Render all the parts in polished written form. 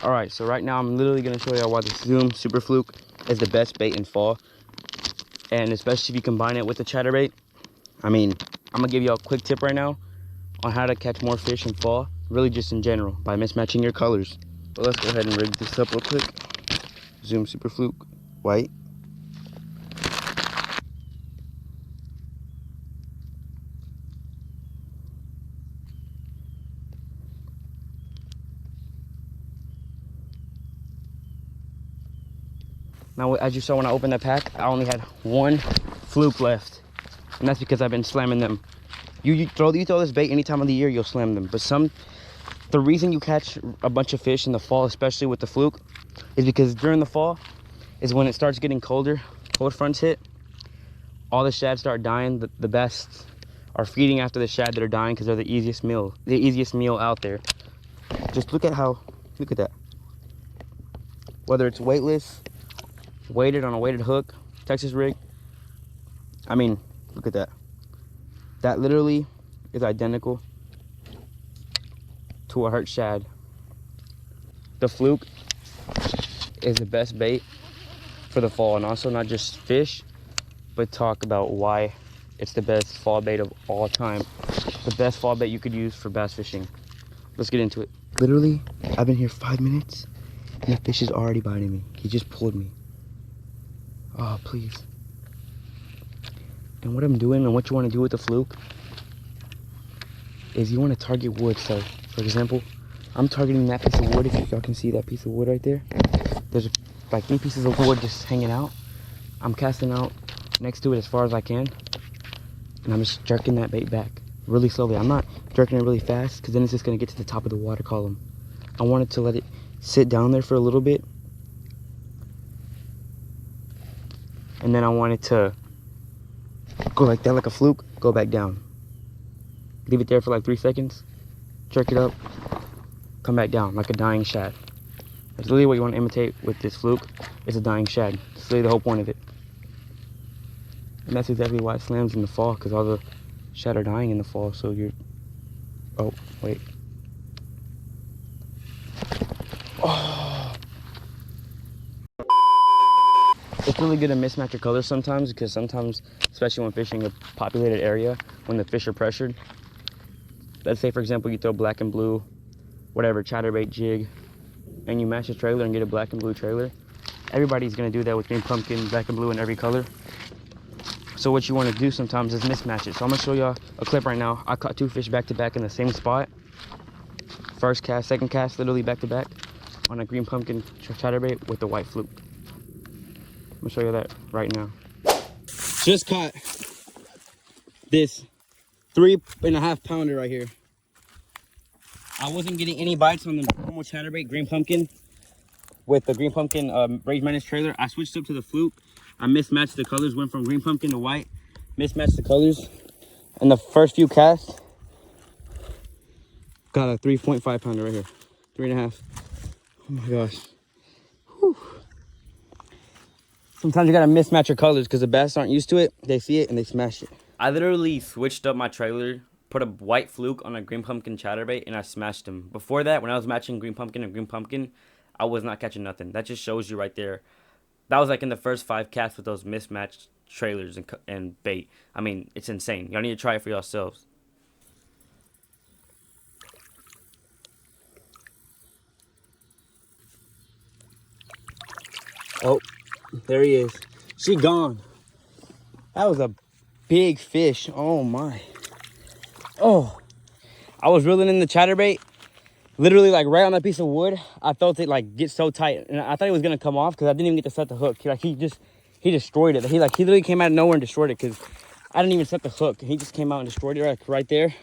All right, so right now I'm literally gonna show y'all why the Zoom Super Fluke is the best bait in fall. And especially if you combine it with the chatterbait. I mean, I'm gonna give y'all a quick tip right now on how to catch more fish in fall, really just in general, by mismatching your colors. But let's go ahead and rig this up real quick. Zoom Super Fluke, white. Now, as you saw when I opened the pack, I only had one fluke left. And that's because I've been slamming them. You throw this bait any time of the year, you'll slam them. But the reason you catch a bunch of fish in the fall, especially with the fluke, is because during the fall is when it starts getting colder, cold fronts hit, all the shad start dying. The best are feeding after the shad that are dying because they're the easiest meal out there. Just look at that. Whether it's weightless, weighted on a weighted hook, Texas rig, I mean, look at that. That literally is identical to a hurt shad. The fluke is the best bait for the fall, and also not just fish, but talk about why it's the best fall bait of all time. The best fall bait you could use for bass fishing. Let's get into it. Literally, I've been here 5 minutes and the fish is already biting me. He just pulled me. Oh, please. And what I'm doing and what you want to do with the fluke is you want to target wood. So, for example, I'm targeting that piece of wood. If y'all can see that piece of wood right there, there's like 3 pieces of wood just hanging out. I'm casting out next to it as far as I can, and I'm just jerking that bait back really slowly. I'm not jerking it really fast because then it's just going to get to the top of the water column. I wanted to let it sit down there for a little bit, and then I wanted to go like that, like a fluke, go back down. Leave it there for like 3 seconds, jerk it up, come back down like a dying shad. That's literally what you want to imitate with this fluke. It's a dying shad. That's really the whole point of it. And that's exactly why it slams in the fall, because all the shad are dying in the fall. So you're, oh, wait. Oh. It's really good to mismatch your colors sometimes, because sometimes, especially when fishing a populated area, when the fish are pressured, let's say for example you throw black and blue, whatever, chatterbait, jig, and you match a trailer and get a black and blue trailer. Everybody's gonna do that with green pumpkin, black and blue in every color. So what you want to do sometimes is mismatch it. So I'm gonna show y'all a clip right now. I caught 2 fish back to back in the same spot. First cast, second cast, literally back to back on a green pumpkin chatterbait with the white fluke. I'm gonna show you that right now. Just caught this 3.5 pounder right here. I wasn't getting any bites on the normal chatterbait green pumpkin with the green pumpkin Rage Madness trailer. I switched up to the fluke. I mismatched the colors, went from green pumpkin to white, mismatched the colors. And the first few casts, got a 3.5 pounder right here. 3.5. Oh my gosh. Whew. Sometimes you gotta mismatch your colors because the bass aren't used to it. They see it and they smash it. I literally switched up my trailer, put a white fluke on a green pumpkin chatterbait, and I smashed them. Before that, when I was matching green pumpkin and green pumpkin, I was not catching nothing. That just shows you right there. That was like in the first 5 casts with those mismatched trailers and bait. I mean, it's insane. Y'all need to try it for yourselves. Oh, there he is. She gone. That was a big fish. Oh my. Oh, I was reeling in the chatterbait. Literally like right on that piece of wood. I felt it like get so tight, and I thought it was gonna come off because I didn't even get to set the hook. He destroyed it. He literally came out of nowhere and destroyed it because I didn't even set the hook. He just came out and destroyed it right there.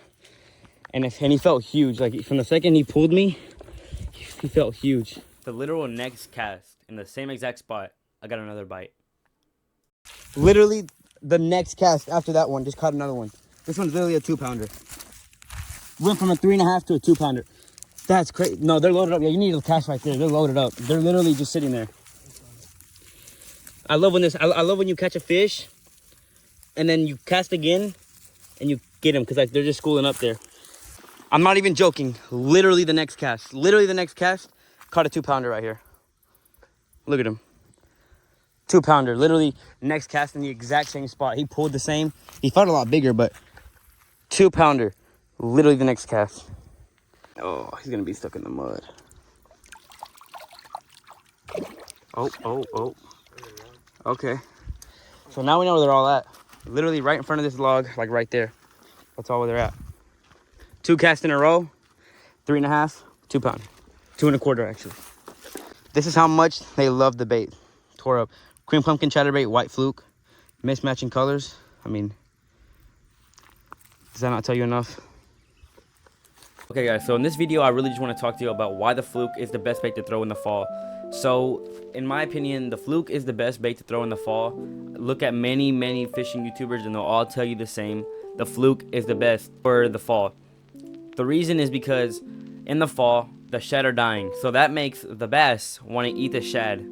And he felt huge. Like from the second he pulled me, he felt huge. The literal next cast in the same exact spot, I got another bite. Literally the next cast after that one, just caught another one. This one's literally a 2 pounder. Went from a 3.5 to a 2 pounder. That's crazy. No, they're loaded up. Yeah, you need a cast right there. They're loaded up. They're literally just sitting there. I love when you catch a fish and then you cast again and you get them because like they're just schooling up there. I'm not even joking. Literally the next cast. Caught a 2-pounder right here. Look at him. 2-pounder, literally next cast in the exact same spot. He pulled the same. He felt a lot bigger, but 2-pounder, literally the next cast. Oh, he's gonna be stuck in the mud. Oh. Okay. So now we know where they're all at. Literally right in front of this log, like right there. That's all where they're at. 2 casts in a row, 3.5, 2-pounder. 2 1/4 actually. This is how much they love the bait. Tore up. Green pumpkin chatterbait, white fluke. Mismatching colors. I mean, does that not tell you enough? Okay guys, so in this video I really just want to talk to you about why the fluke is the best bait to throw in the fall. So in my opinion, the fluke is the best bait to throw in the fall. Look at many fishing YouTubers and they'll all tell you the same. The fluke is the best for the fall. The reason is because in the fall the shad are dying, so that makes the bass want to eat the shad.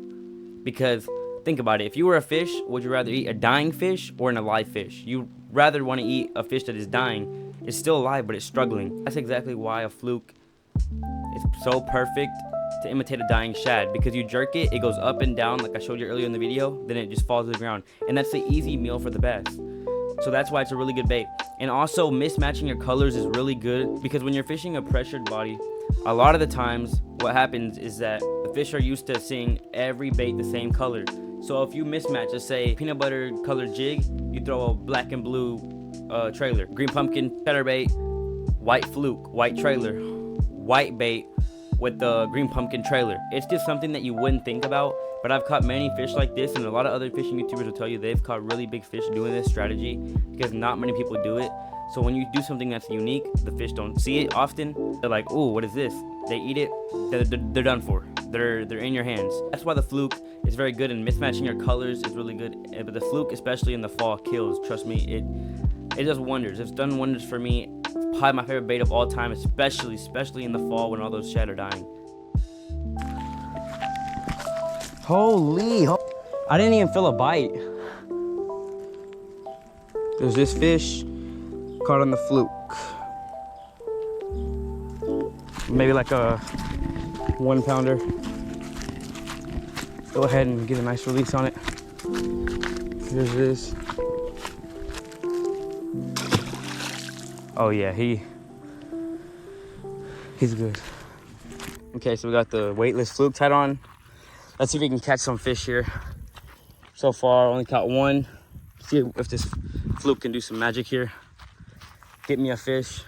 Because think about it, if you were a fish, would you rather eat a dying fish or an alive fish? You rather want to eat a fish that is dying. It's still alive, but it's struggling. That's exactly why a fluke is so perfect to imitate a dying shad, because you jerk it, it goes up and down like I showed you earlier in the video, then it just falls to the ground, and that's the easy meal for the bass. So that's why it's a really good bait. And also mismatching your colors is really good, because when you're fishing a pressured body, a lot of the times what happens is that the fish are used to seeing every bait the same color. So if you mismatch, let's say peanut butter colored jig, you throw a black and blue trailer. Green pumpkin chatterbait, white fluke, white trailer. White bait with the green pumpkin trailer. It's just something that you wouldn't think about, but I've caught many fish like this, and a lot of other fishing YouTubers will tell you they've caught really big fish doing this strategy, because not many people do it. So when you do something that's unique, the fish don't see it often. They're like, "Ooh, what is this?" They eat it. They're done for. They're in your hands. That's why the fluke is very good, and mismatching your colors is really good. But the fluke, especially in the fall, kills. Trust me, it does wonders. It's done wonders for me. It's probably my favorite bait of all time, especially in the fall when all those shad are dying. Holy! I didn't even feel a bite. There's this fish caught on the fluke. Maybe like a 1-pounder. Go ahead and get a nice release on it. Here's this. Oh yeah, he's good. Okay, so we got the weightless fluke tied on. Let's see if we can catch some fish here. So far, only caught one. See if this fluke can do some magic here. Get me a fish.